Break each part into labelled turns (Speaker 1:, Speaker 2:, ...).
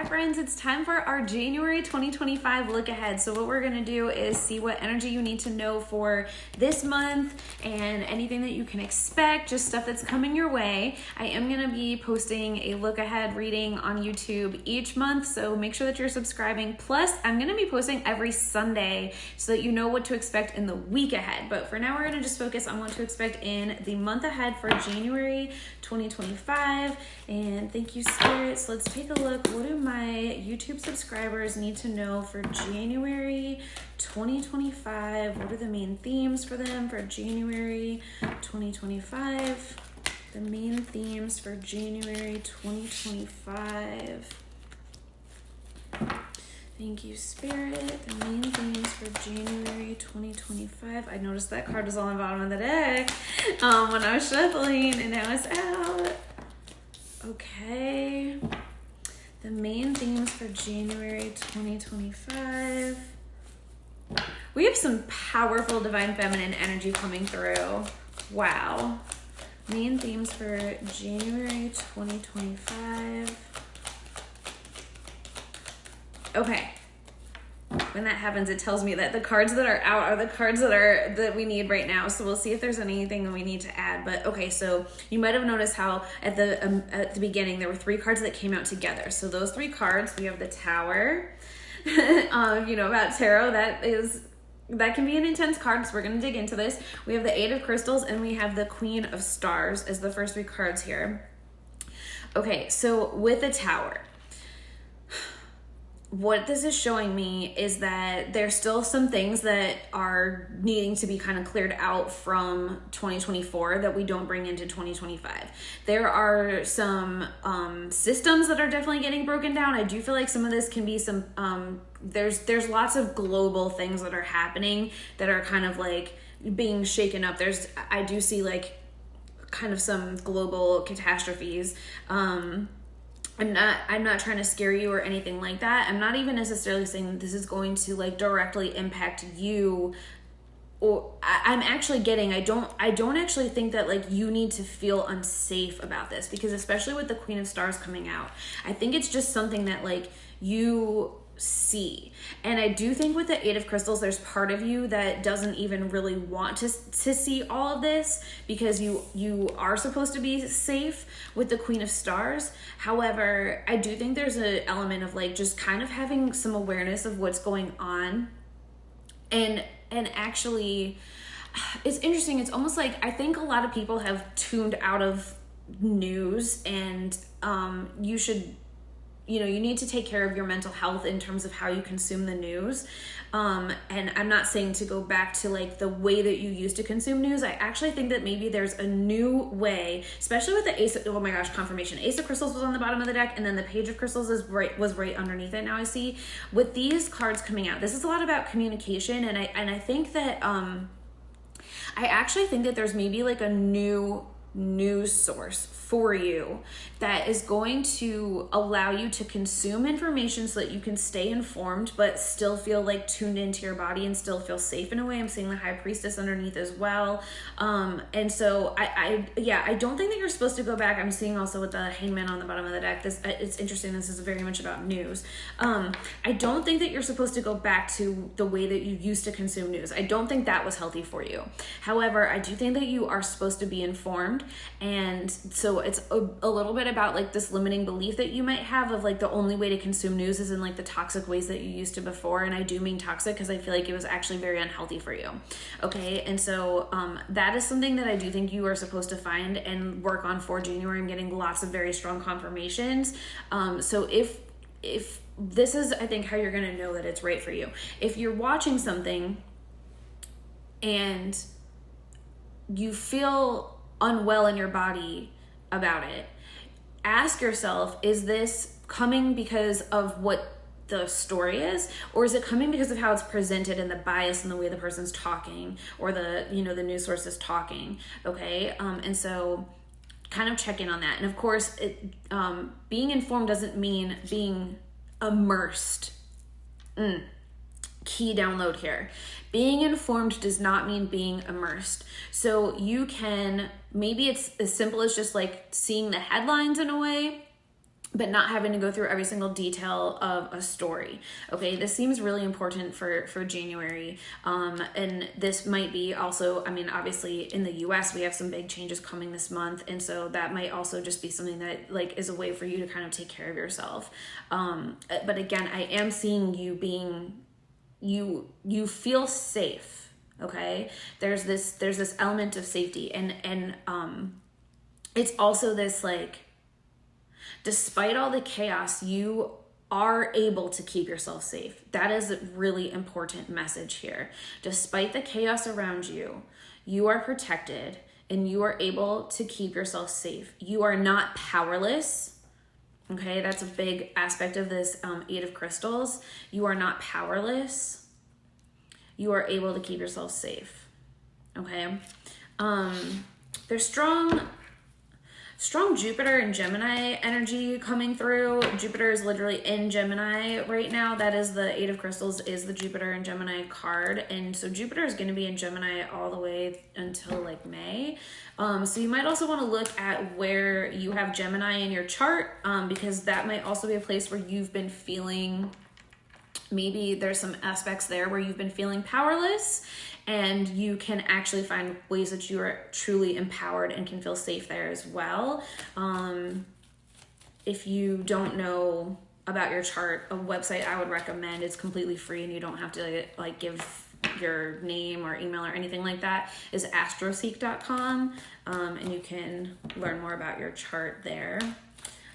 Speaker 1: Hi friends, it's time for our January 2025 look ahead. So what we're going to do is see what energy you need to know for this month and anything that you can expect, just stuff that's coming your way. I am going to be posting a look ahead reading on YouTube each month, so make sure that you're subscribing. Plus, I'm going to be posting every Sunday so that you know what to expect in the week ahead. But for now, we're going to just focus on what to expect in the month ahead for January 2025. And thank you, spirits. Let's take a look. What do my YouTube subscribers need to know for January 2025? What are the main themes for them for January 2025? The main themes for January 2025. Thank you, Spirit. The main themes for January 2025. I noticed that card was on the bottom of the deck when I was shuffling, and now it's out. Okay. The main themes for January 2025. We have some powerful divine feminine energy coming through. Wow. Main themes for January 2025. Okay. When that happens, it tells me that the cards that are out are the cards that we need right now. So we'll see if there's anything that we need to add. But okay, so you might have noticed how at the beginning there were 3 cards that came out together. So those 3 cards, we have the Tower. You know about tarot, that can be an intense card, so we're going to dig into this. We have the 8 of Crystals, and we have the Queen of Stars as the first 3 cards here. Okay, so with the Tower, what this is showing me is that there's still some things that are needing to be kind of cleared out from 2024 that we don't bring into 2025. There are some systems that are definitely getting broken down. I do feel like some of this can be some, there's lots of global things that are happening that are kind of like being shaken up. I do see like kind of some global catastrophes. I'm not trying to scare you or anything like that. I'm not even necessarily saying that this is going to like directly impact you. Or I'm actually getting, I don't actually think that like you need to feel unsafe about this, because especially with the Queen of Stars coming out, I think it's just something that like you see. And I do think with the 8 of Crystals, there's part of you that doesn't even really want to see all of this, because you are supposed to be safe with the Queen of Stars. However, I do think there's an element of like just kind of having some awareness of what's going on. And actually, it's interesting. It's almost like I think a lot of people have tuned out of news, and you need to take care of your mental health in terms of how you consume the news. And I'm not saying to go back to like the way that you used to consume news. I actually think that maybe there's a new way, especially with the Ace of, oh my gosh, confirmation. Ace of Crystals was on the bottom of the deck, and then the Page of Crystals was right underneath it. Now I see with these cards coming out, this is a lot about communication. And I think that, I actually think that there's maybe like a new news source for you that is going to allow you to consume information so that you can stay informed but still feel like tuned into your body and still feel safe in a way. I'm seeing the High Priestess underneath as well. And so I don't think that you're supposed to go back. I'm seeing also with the Hangman on the bottom of the deck, it's interesting. This is very much about news. I don't think that you're supposed to go back to the way that you used to consume news. I don't think that was healthy for you. However, I do think that you are supposed to be informed. And so it's a little bit about like this limiting belief that you might have of like the only way to consume news is in like the toxic ways that you used to before. And I do mean toxic because I feel like it was actually very unhealthy for you. Okay. And so that is something that I do think you are supposed to find and work on for January. I'm getting lots of very strong confirmations. So if this is, I think, how you're going to know that it's right for you. If you're watching something and you feel unwell in your body about it, ask yourself, is this coming because of what the story is, or is it coming because of how it's presented and the bias and the way the person's talking, or the news source is talking? Okay. And so kind of check in on that. And of course, being informed doesn't mean being immersed. Key download here. Being informed does not mean being immersed. So you can, maybe it's as simple as just like seeing the headlines in a way, but not having to go through every single detail of a story. Okay, this seems really important for January. And this might be also, I mean, obviously in the US, we have some big changes coming this month. And so that might also just be something that like is a way for you to kind of take care of yourself. But again, I am seeing you being, you feel safe. Okay, there's this element of safety, and it's also this like, despite all the chaos, you are able to keep yourself safe. That is a really important message here. Despite the chaos around you, you are protected and you are able to keep yourself safe. You are not powerless. Okay, that's a big aspect of this Eight of Crystals. You are not powerless. You are able to keep yourself safe. Okay, there's strong Jupiter and Gemini energy coming through. Jupiter is literally in Gemini right now. That is the Eight of Crystals, is the Jupiter and Gemini card. And so Jupiter is going to be in Gemini all the way until like May. So you might also want to look at where you have Gemini in your chart, because that might also be a place where you've been feeling, maybe there's some aspects there where you've been feeling powerless, and you can actually find ways that you are truly empowered and can feel safe there as well. If you don't know about your chart, a website I would recommend, it's completely free and you don't have to like give your name or email or anything like that, is astroseek.com, and you can learn more about your chart there.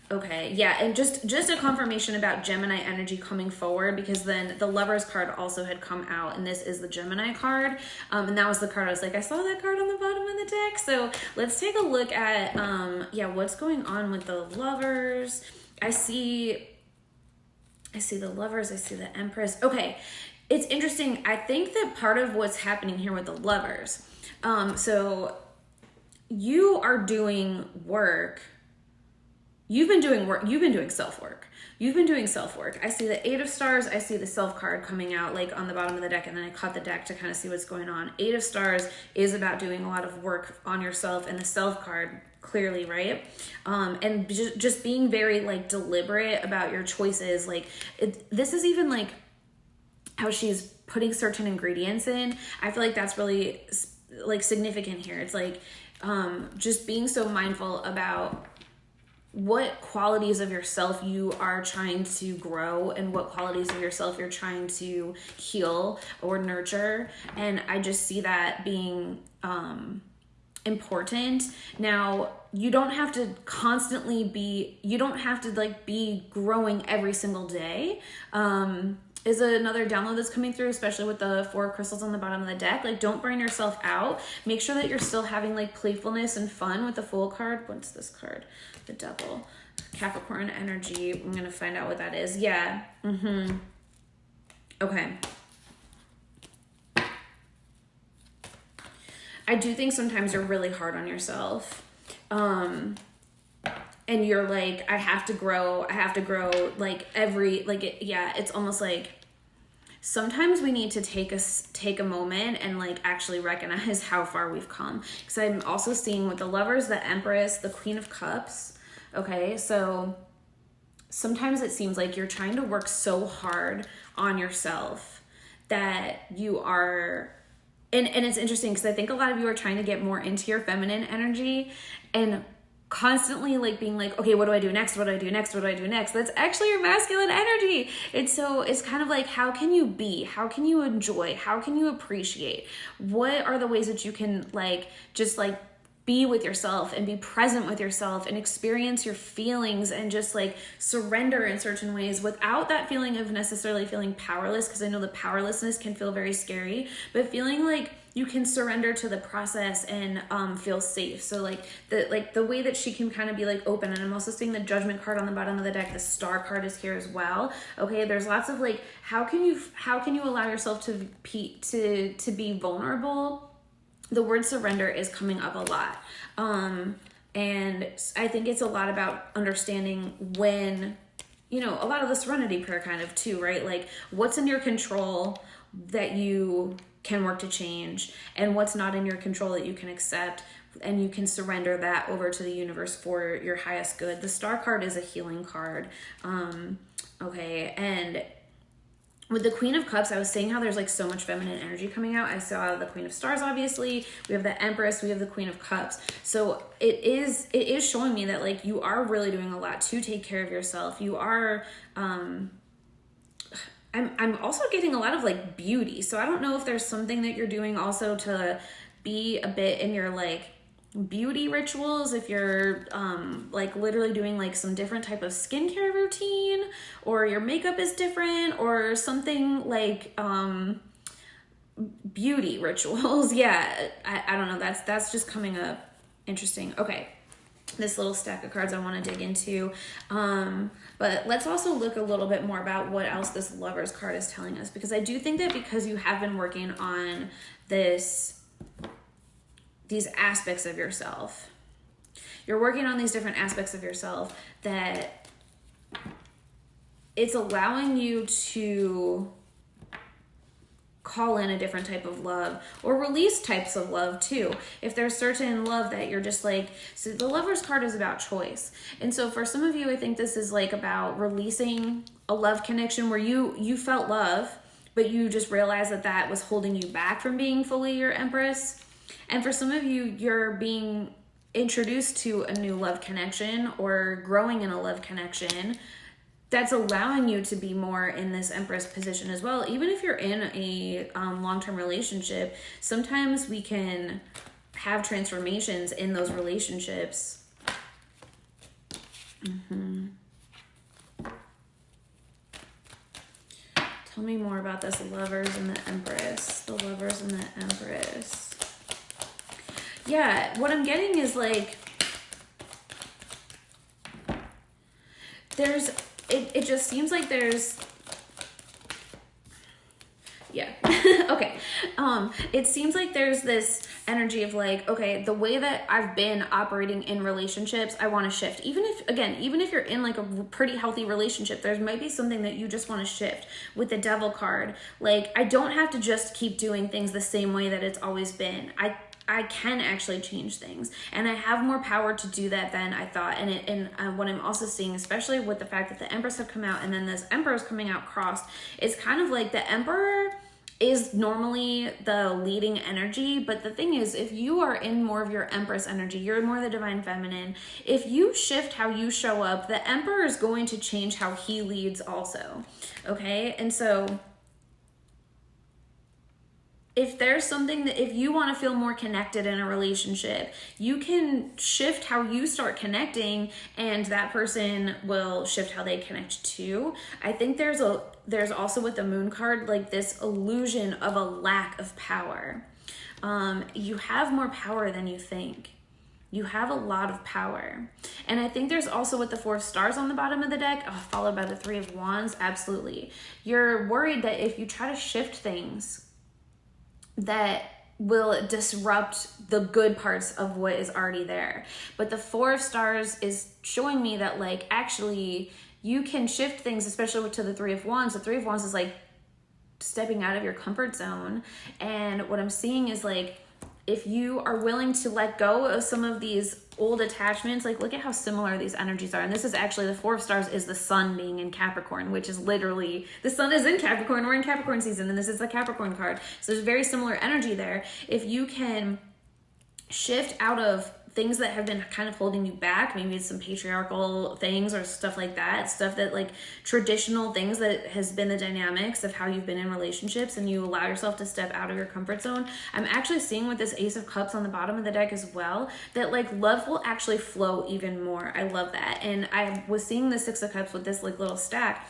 Speaker 1: Okay, yeah, and just a confirmation about Gemini energy coming forward, because then the Lovers card also had come out, and this is the Gemini card, and that was the card I was like, I saw that card on the bottom of the deck. So let's take a look at what's going on with the Lovers. I see the Lovers, I see the Empress. Okay, it's interesting. I think that part of what's happening here with the Lovers, so you are doing work. You've been doing work. You've been doing self-work. I see the Eight of Stars. I see the Self card coming out like on the bottom of the deck, and then I cut the deck to kind of see what's going on. Eight of Stars is about doing a lot of work on yourself, and the Self card clearly, right? And just being very like deliberate about your choices. Like this is even like how she's putting certain ingredients in. I feel like that's really like significant here. It's like just being so mindful about what qualities of yourself you are trying to grow and what qualities of yourself you're trying to heal or nurture. And I just see that being important. Now, you don't have to constantly be, you don't have to like be growing every single day. Is another download that's coming through, especially with the Four of Crystals on the bottom of the deck. Like, don't burn yourself out. Make sure that you're still having like playfulness and fun with the Fool card. What's this card? The Devil. Capricorn energy. I'm gonna find out what that is. Yeah. Okay. I do think sometimes you're really hard on yourself. And you're like, I have to grow, like it's almost like sometimes we need to take a moment and like actually recognize how far we've come. Because I'm also seeing with the Lovers, the Empress, the Queen of Cups. Okay, so sometimes it seems like you're trying to work so hard on yourself that you are, and it's interesting because I think a lot of you are trying to get more into your feminine energy and constantly like being like, okay, what do I do next? What do I do next? What do I do next? That's actually your masculine energy. It's kind of like, how can you be? How can you enjoy? How can you appreciate? What are the ways that you can like, just like be with yourself and be present with yourself and experience your feelings and just like surrender in certain ways without that feeling of necessarily feeling powerless? Because I know the powerlessness can feel very scary, but feeling like you can surrender to the process and feel safe. So like the way that she can kind of be like open. And I'm also seeing the Judgment card on the bottom of the deck. The Star card is here as well. Okay, there's lots of like, how can you allow yourself to be vulnerable? The word surrender is coming up a lot. And I think it's a lot about understanding when, a lot of the Serenity prayer kind of too, right? Like what's in your control that you can work to change, and what's not in your control that you can accept, and you can surrender that over to the universe for your highest good. The Star card is a healing card. Okay, and with the Queen of Cups, I was saying how there's like so much feminine energy coming out. I saw the Queen of Stars, obviously. We have the Empress, we have the Queen of Cups. So it is showing me that like you are really doing a lot to take care of yourself. You are, I'm also getting a lot of like beauty. So I don't know if there's something that you're doing also to be a bit in your like beauty rituals, if you're like literally doing like some different type of skincare routine, or your makeup is different, or something like beauty rituals. Yeah, I don't know, that's just coming up. Interesting. Okay, this little stack of cards I want to dig into, but let's also look a little bit more about what else this Lovers card is telling us, because I do think that because you have been working on these aspects of yourself, you're working on these different aspects of yourself, that it's allowing you to call in a different type of love, or release types of love too. If there's certain love that you're just like, so the Lovers card is about choice. And so for some of you, I think this is like about releasing a love connection where you felt love, but you just realized that was holding you back from being fully your Empress. And for some of you, you're being introduced to a new love connection or growing in a love connection that's allowing you to be more in this Empress position as well. Even if you're in a long-term relationship, sometimes we can have transformations in those relationships. Tell me more about this Lovers and the Empress. The Lovers and the Empress. Yeah, what I'm getting is like, it just seems like there's, yeah, okay. It seems like there's this energy of like, okay, the way that I've been operating in relationships, I want to shift. Even if you're in like a pretty healthy relationship, there might be something that you just want to shift. With the Devil card, like, I don't have to just keep doing things the same way that it's always been. I can actually change things, and I have more power to do that than I thought. And what I'm also seeing, especially with the fact that the Empress have come out and then this Emperor is coming out crossed, is kind of like the Emperor is normally the leading energy, but the thing is, if you are in more of your Empress energy, you're more the divine feminine, if you shift how you show up, the Emperor is going to change how he leads also, okay? And so if there's something that, if you want to feel more connected in a relationship, you can shift how you start connecting, and that person will shift how they connect too. I think there's also with the Moon card, like this illusion of a lack of power. You have more power than you think. You have a lot of power. And I think there's also with the Four of Stars on the bottom of the deck, followed by the Three of Wands, absolutely. You're worried that if you try to shift things, that will disrupt the good parts of what is already there. But the Four of Stars is showing me that, like, actually you can shift things, especially to the Three of Wands. The Three of Wands is like stepping out of your comfort zone. And what I'm seeing is, like, if you are willing to let go of some of these old attachments, like, look at how similar these energies are. And this is actually, the Four of Stars is the sun being in Capricorn, which is literally, the sun is in Capricorn, we're in Capricorn season, and this is the Capricorn card. So there's very similar energy there. If you can shift out of things that have been kind of holding you back, maybe it's some patriarchal things or stuff like that, stuff that, like, traditional things that has been the dynamics of how you've been in relationships, and you allow yourself to step out of your comfort zone. I'm actually seeing with this Ace of Cups on the bottom of the deck as well, that, like, love will actually flow even more. I love that. And I was seeing the Six of Cups with this, like, little stack.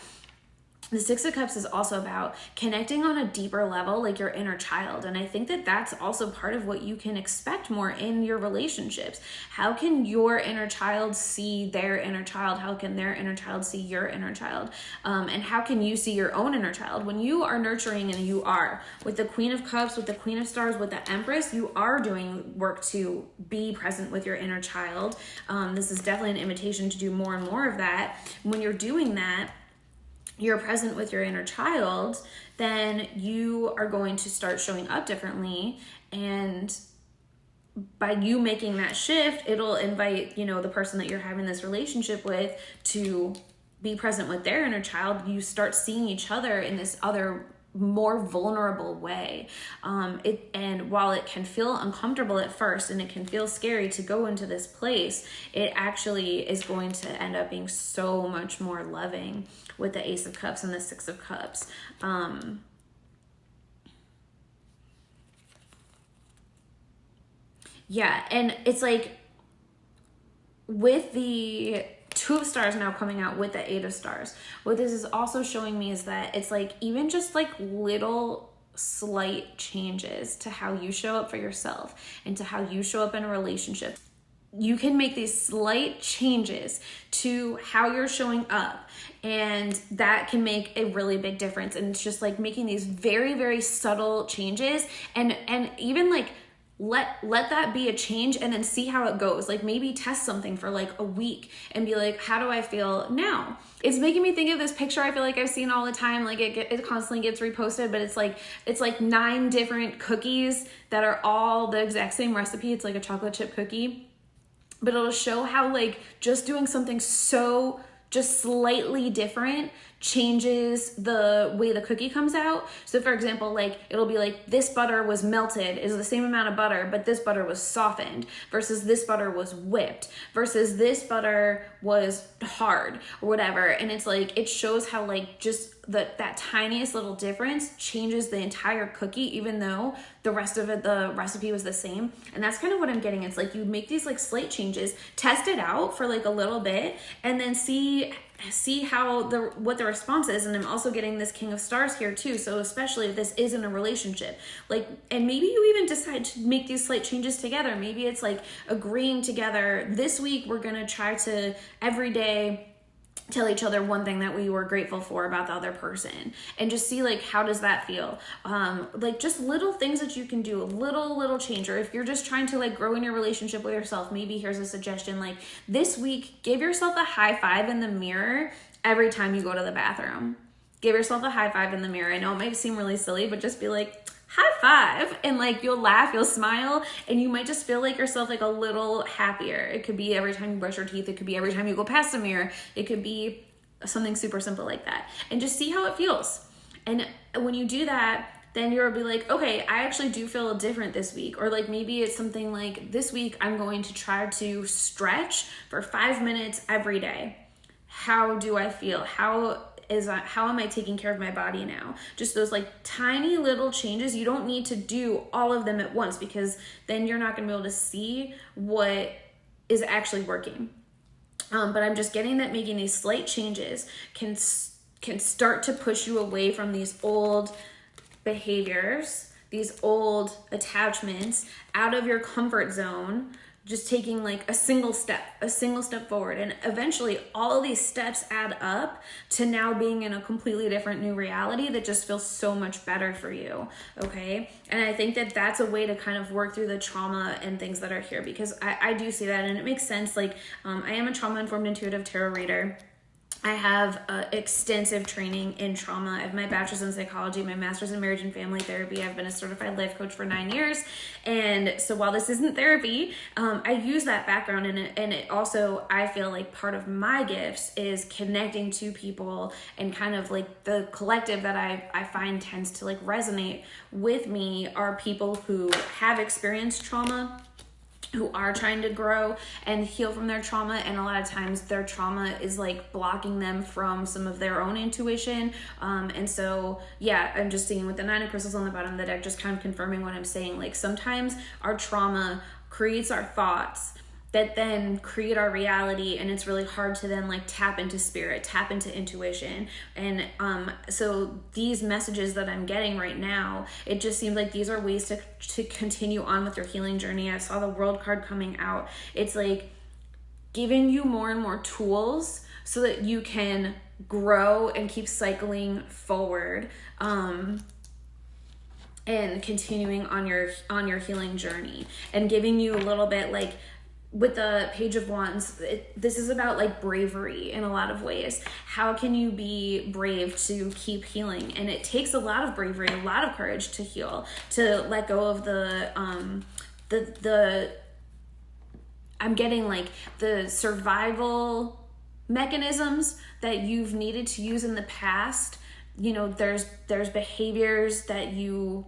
Speaker 1: The Six of Cups is also about connecting on a deeper level, like your inner child. And I think that that's also part of what you can expect more in your relationships. How can your inner child see their inner child? How can their inner child see your inner child? And how can you see your own inner child? When you are nurturing, and you are, with the Queen of Cups, with the Queen of Stars, with the Empress, you are doing work to be present with your inner child. This is definitely an invitation to do more and more of that. When you're doing that, you're present with your inner child, then you are going to start showing up differently, and by you making that shift, it'll invite, you know, the person that you're having this relationship with to be present with their inner child. You start seeing each other in this other more vulnerable way. And while it can feel uncomfortable at first and it can feel scary to go into this place, it actually is going to end up being so much more loving with the Ace of Cups and the Six of Cups. Yeah, and it's like with the Two of Stars now coming out with the Eight of Stars, what this is also showing me is that it's like even just like little slight changes to how you show up for yourself and to how you show up in a relationship. You can make these slight changes to how you're showing up, and that can make a really big difference. And it's just like making these very, very subtle changes, and even like let that be a change and then see how it goes. Like maybe test something for like a week and be like, how do I feel now? It's making me think of this picture I feel like I've seen all the time. Like it constantly gets reposted, but it's like 9 different cookies that are all the exact same recipe. It's like a chocolate chip cookie, but it'll show how like just doing something so just slightly different changes the way the cookie comes out. So for example, like it'll be like this butter was melted, is the same amount of butter, but this butter was softened, versus this butter was whipped, versus this butter was hard or whatever. And it's like it shows how like just that tiniest little difference changes the entire cookie, even though the rest of it, the recipe was the same. And that's kind of what I'm getting. It's like you make these like slight changes, test it out for like a little bit, and then see how what the response is. And I'm also getting this King of Stars here too. So especially if this isn't a relationship, like, and maybe you even decide to make these slight changes together. Maybe it's like agreeing together, this week we're gonna try to every day tell each other one thing that we were grateful for about the other person, and just see like how does that feel. Like just little things that you can do, a little change. Or if you're just trying to like grow in your relationship with yourself, maybe here's a suggestion, like this week give yourself a high five in the mirror every time you go to the bathroom. Give yourself a high five in the mirror. I know it might seem really silly, but just be like, high five, and like you'll laugh, you'll smile, and you might just feel like yourself like a little happier. It could be every time you brush your teeth, it could be every time you go past a mirror, it could be something super simple like that, and just see how it feels. And when you do that, then you'll be like, okay, I actually do feel different this week. Or like maybe it's something like, this week I'm going to try to stretch for 5 minutes every day. How do I feel? How am I taking care of my body now? Just those like tiny little changes. You don't need to do all of them at once, because then you're not going to be able to see what is actually working. But I'm just getting that making these slight changes can start to push you away from these old behaviors, these old attachments, out of your comfort zone. Just taking like a single step forward. And eventually all of these steps add up to now being in a completely different new reality that just feels so much better for you. Okay. And I think that that's a way to kind of work through the trauma and things that are here, because I do see that, and it makes sense. Like, I am a trauma-informed intuitive tarot reader. I have extensive training in trauma. I have my bachelor's in psychology, my master's in marriage and family therapy. I've been a certified life coach for 9 years. And so while this isn't therapy, I use that background in it. And it also, I feel like part of my gifts is connecting to people, and kind of like the collective that I find tends to like resonate with me are people who have experienced trauma, who are trying to grow and heal from their trauma. And a lot of times their trauma is like blocking them from some of their own intuition. And so, yeah, I'm just seeing with the 9 of crystals on the bottom of the deck, just kind of confirming what I'm saying. Like sometimes our trauma creates our thoughts that then create our reality, and it's really hard to then like tap into spirit, tap into intuition. And so these messages that I'm getting right now, it just seems like these are ways to continue on with your healing journey. I saw the World card coming out. It's like giving you more and more tools so that you can grow and keep cycling forward, and continuing on your healing journey, and giving you a little bit like, with the Page of Wands, this is about like bravery in a lot of ways. How can you be brave to keep healing? And it takes a lot of bravery, a lot of courage to heal, to let go of the I'm getting like the survival mechanisms that you've needed to use in the past. You know, there's behaviors that you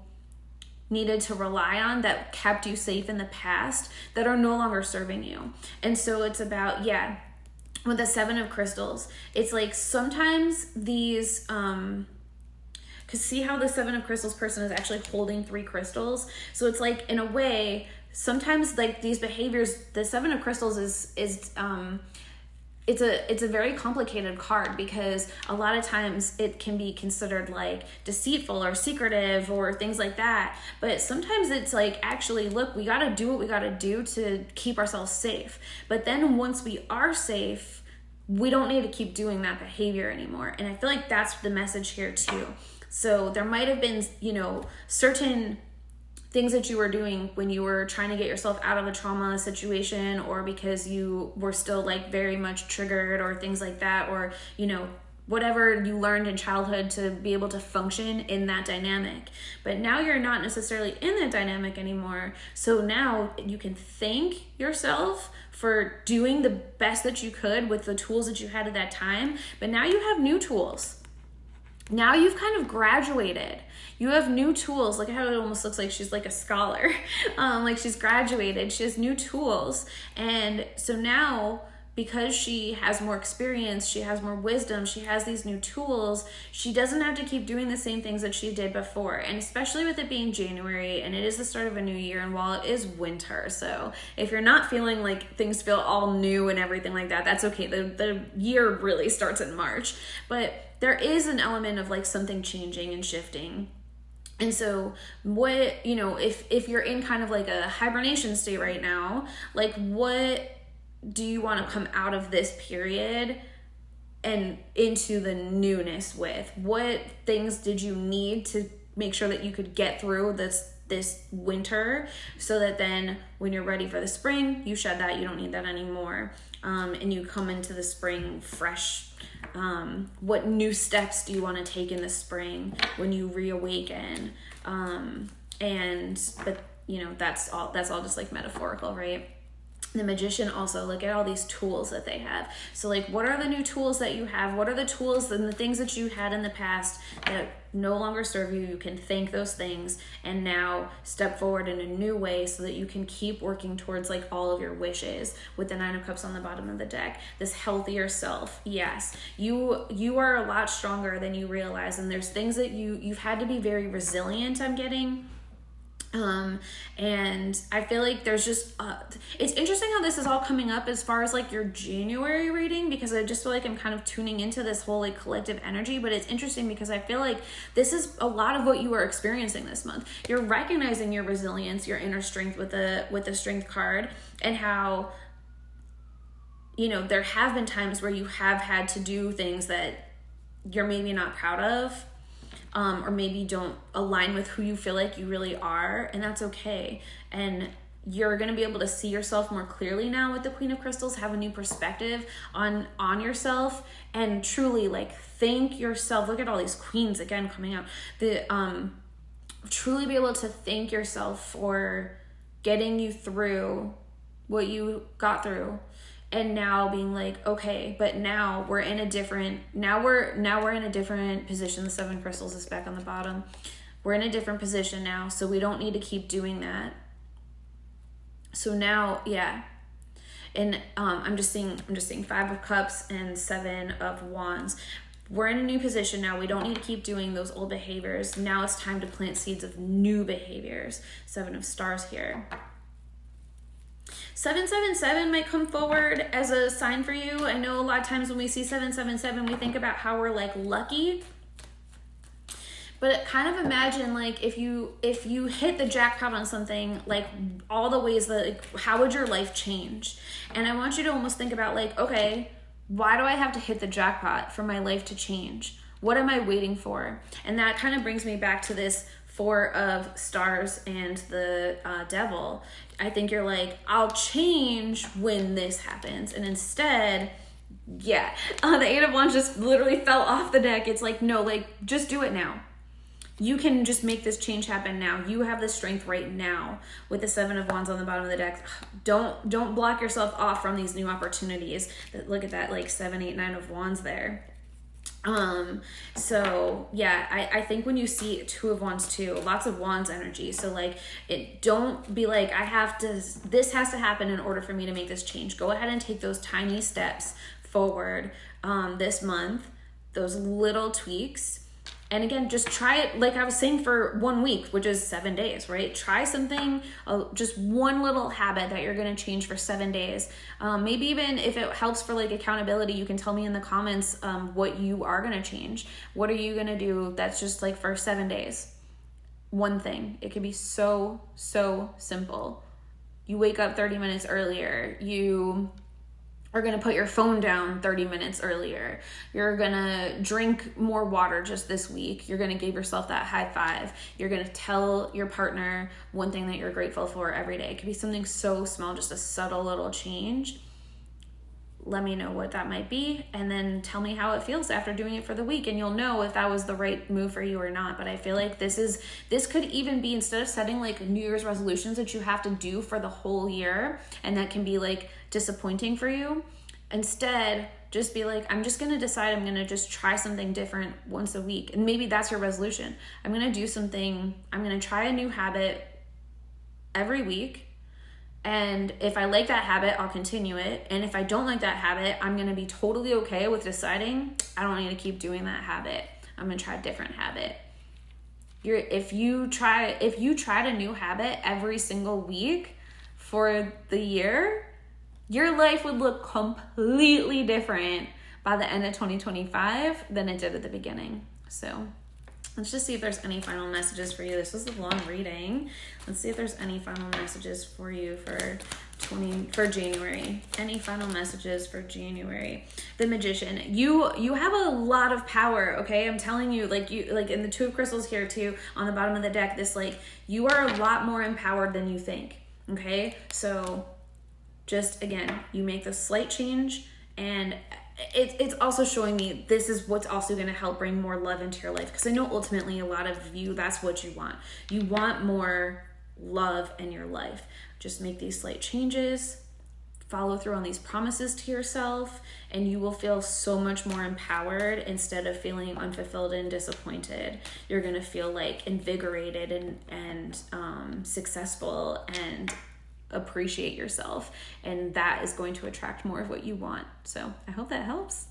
Speaker 1: needed to rely on that kept you safe in the past that are no longer serving you. And so it's about, with the Seven of Crystals, it's like sometimes these, because see how the Seven of Crystals person is actually holding 3 crystals. So it's like, in a way, sometimes like these behaviors, the Seven of Crystals is it's a very complicated card, because a lot of times it can be considered like deceitful or secretive or things like that. But sometimes it's like, actually, look, we got to do what we got to do to keep ourselves safe. But then once we are safe, we don't need to keep doing that behavior anymore. And I feel like that's the message here too. So there might have been, you know, certain things that you were doing when you were trying to get yourself out of a trauma situation, or because you were still like very much triggered or things like that, or, you know, whatever you learned in childhood to be able to function in that dynamic. But now you're not necessarily in that dynamic anymore. So now you can thank yourself for doing the best that you could with the tools that you had at that time. But now you have new tools. Now you've kind of graduated. You have new tools. Look at how it almost looks like she's like a scholar. Like she's graduated. She has new tools. And so now, because she has more experience, she has more wisdom, she has these new tools, she doesn't have to keep doing the same things that she did before. And especially with it being January, and it is the start of a new year, and while it is winter, so if you're not feeling like things feel all new and everything like that, that's okay. The year really starts in March. But there is an element of like something changing and shifting. And so what, you know, if you're in kind of like a hibernation state right now, like what do you want to come out of this period and into the newness with? What things did you need to make sure that you could get through this winter, so that then when you're ready for the spring, you shed that, you don't need that anymore, and you come into the spring fresh. What new steps do you want to take in the spring when you reawaken? But you know, that's all just like metaphorical, right? The Magician also, look at all these tools that they have. So like, what are the new tools that you have? What are the tools and the things that you had in the past that no longer serve you? You can thank those things and now step forward in a new way so that you can keep working towards like all of your wishes. With the Nine of Cups on the bottom of the deck, this healthier self. Yes, you are a lot stronger than you realize, and there's things that you've had to be very resilient, I'm getting. And I feel like there's just, it's interesting how this is all coming up as far as like your January reading, because I just feel like I'm kind of tuning into this whole like collective energy. But it's interesting because I feel like this is a lot of what you are experiencing this month. You're recognizing your resilience, your inner strength with the Strength card, and how, you know, there have been times where you have had to do things that you're maybe not proud of. Or maybe don't align with who you feel like you really are, and that's okay. And you're going to be able to see yourself more clearly now with the Queen of Crystals, have a new perspective on yourself, and truly like thank yourself. Look at all these queens again coming out. Truly be able to thank yourself for getting you through what you got through. And now being like, okay, but now we're in a different position. The Seven of Crystals is back on the bottom. We're in a different position now, so we don't need to keep doing that. So now, yeah. And I'm just seeing Five of Cups and Seven of Wands. We're in a new position now. We don't need to keep doing those old behaviors. Now it's time to plant seeds of new behaviors. Seven of Stars here. 777 might come forward as a sign for you. I know a lot of times when we see 777, we think about how we're like lucky. But kind of imagine like if you hit the jackpot on something, like all the ways that, like, how would your life change? And I want you to almost think about like, okay, why do I have to hit the jackpot for my life to change? What am I waiting for? And that kind of brings me back to this Four of Stars and the Devil. I think you're like, I'll change when this happens. And instead, the Eight of Wands just literally fell off the deck. It's like, no, like, just do it now. you can just make this change happen now. You have the strength right now with the 7 of Wands on the bottom of the deck. Don't block yourself off from these new opportunities. Look at that, like 7, 8, 9 of Wands there. So yeah, I think when you see 2 of Wands too, lots of Wands energy. So like, don't be like, this has to happen in order for me to make this change. Go ahead and take those tiny steps forward, this month, those little tweaks. And again, just try it, like I was saying, for 1 week, which is 7 days, right? Try something, just one little habit that you're going to change for 7 days. Maybe even if it helps for like accountability, you can tell me in the comments what you are going to change. What are you going to do that's just like for 7 days? One thing. It could be so simple. You wake up 30 minutes earlier. You are going to put your phone down 30 minutes earlier. You're going to drink more water just this week. You're going to give yourself that high five. You're going to tell your partner one thing that you're grateful for every day. It could be something so small, just a subtle little change. Let me know what that might be, and then tell me how it feels after doing it for the week, and you'll know if that was the right move for you or not. But I feel like this could even be, instead of setting like New Year's resolutions that you have to do for the whole year, and that can be like disappointing for you, instead just be like, I'm just going to decide I'm going to just try something different once a week. And maybe that's your resolution. I'm going to try a new habit every week. And if I like that habit, I'll continue it. And if I don't like that habit, I'm going to be totally okay with deciding I don't need to keep doing that habit. I'm going to try a different habit. If you tried a new habit every single week for the year, your life would look completely different by the end of 2025 than it did at the beginning. So let's just see if there's any final messages for you. This was a long reading. Let's see if there's any final messages for you for January. Any final messages for January? The Magician. You have a lot of power, okay? I'm telling you, like in the 2 of Crystals here too, on the bottom of the deck, this like, you are a lot more empowered than you think, okay? So just, again, you make the slight change, and it's also showing me this is what's also going to help bring more love into your life, because I know ultimately a lot of you, that's what you want. You want more love in your life. Just make these slight changes, follow through on these promises to yourself, and you will feel so much more empowered instead of feeling unfulfilled and disappointed. You're going to feel like invigorated and successful and appreciate yourself, and that is going to attract more of what you want. So I hope that helps.